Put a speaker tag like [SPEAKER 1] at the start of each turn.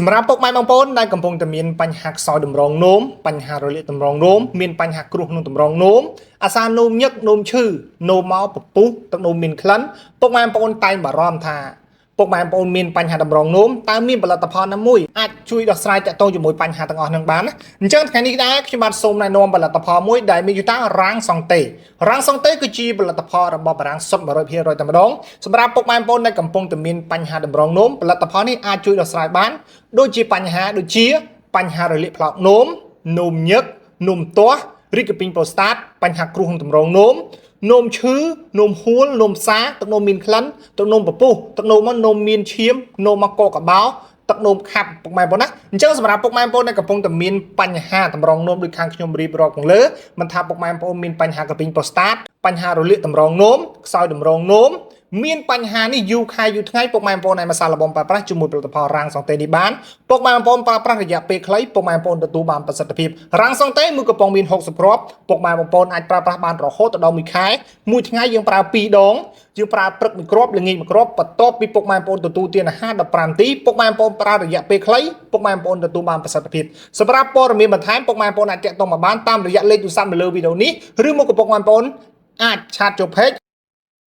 [SPEAKER 1] សម្រាប់ពុកម៉ែបងប្អូនដែលកំពុងតែមានបញ្ហាខ្សោយតម្រងនោមបញ្ហារលាកតម្រងនោមមានបញ្ហាគ្រោះក្នុងតម្រងនោមអាសានោមញឹកនោមឈឺនោមមកពពុះទឹកនោមមានក្លិនពុកម៉ែបងប្អូនតែងបារម្ភថាពុកម៉ែបងប្អូនមានបញ្ហាតម្រងនោមតើមានផលិតផលណាមួយអាចជួយដោះស្រាយតាក់ទងជាមួយបញ្ហាទាំងអស់ហ្នឹងបានណាអញ្ចឹងថ្ងៃនេះដែរខ្ញុំបាទសូមណែនាំផលិតផលមួយដែលមានឈ្មោះថារាងសង់តេរាងសង់តេគឺជាផលិតផលរបស់បារាំងសុទ្ធ 100% តែម្ដងសម្រាប់ពុកម៉ែបងប្អូនដែលកំពុងតែមានបញ្ហាតម្រងនោមផលិតផលនេះអាចជួយដោះស្រាយបានដូចជាបញ្ហាដូចជាបញ្ហារលាកផ្លោកនោមនោមញឹកនោមទាស់រីកពីងប្រូស្តាតបញ្ហាគ្រោះក្នុងតម្រងនោមនោមឈឺនោមហួលនោមសាទឹកនោមមានក្លិនទឹកនោមពពុះទឹកនោមមកនោមមានឈាមនោមមកកកបោទឹកនោមខាប់ពុកម៉ែបងប្អូនណាអញ្ចឹងសម្រាប់ពុកម៉ែបងប្អូនដែលកំពុងតែមានបញ្ហាតម្រងនោមដូចខាងខ្ញុំរៀបរាប់ខាងលើមិនថាពុកម៉ែបងប្អូនមានបញ្ហាក្រពីងប្រូស្តាតបញ្ហារលាកតម្រងនោមខ្សោយតម្រងនោមមានបញ្ហានេះយូរខែយូរថ្ងៃពុកម៉ែបងប្អូនឲ្យមកសាឡបងប្រើប្រាស់ជាមួយផលិតផលរាងសង់តេនេះបានពុកម៉ែបងប្អូនប្រើប្រាស់រយៈពេលខ្លីពុកម៉ែបងប្អូនទទួលបានប្រសិទ្ធភាពរាងសង់តេមួយកំប៉ុងមាន60គ្រាប់ពុកម៉ែបងប្អូនអាចប្រើប្រាស់បានរហូតដល់1ខែមួយថ្ងៃយើងប្រើ2ដងយើងប្រើព្រឹក1គ្រាប់ល្ងាច1គ្រាប់បន្ទាប់ពីពុកម៉ែបងប្អូនទទួលទានអាហារ15នាទីពុកម៉ែបងប្អូនប្រើរយៈពេលខ្លីពុកម៉ែបងប្អូនទទួលបានប្រសិទ្ធភាពសម្រាប់ព័ត៌មានបន្ថែមពុកម៉ែបងប្អូនអាចតាក់ទងមកបានតាមរយៈលេខទូរស័ព្ទនៅលើវីដេអូនេះឬមកពុកម៉ែបងប្អូនអាចឆាតចូល page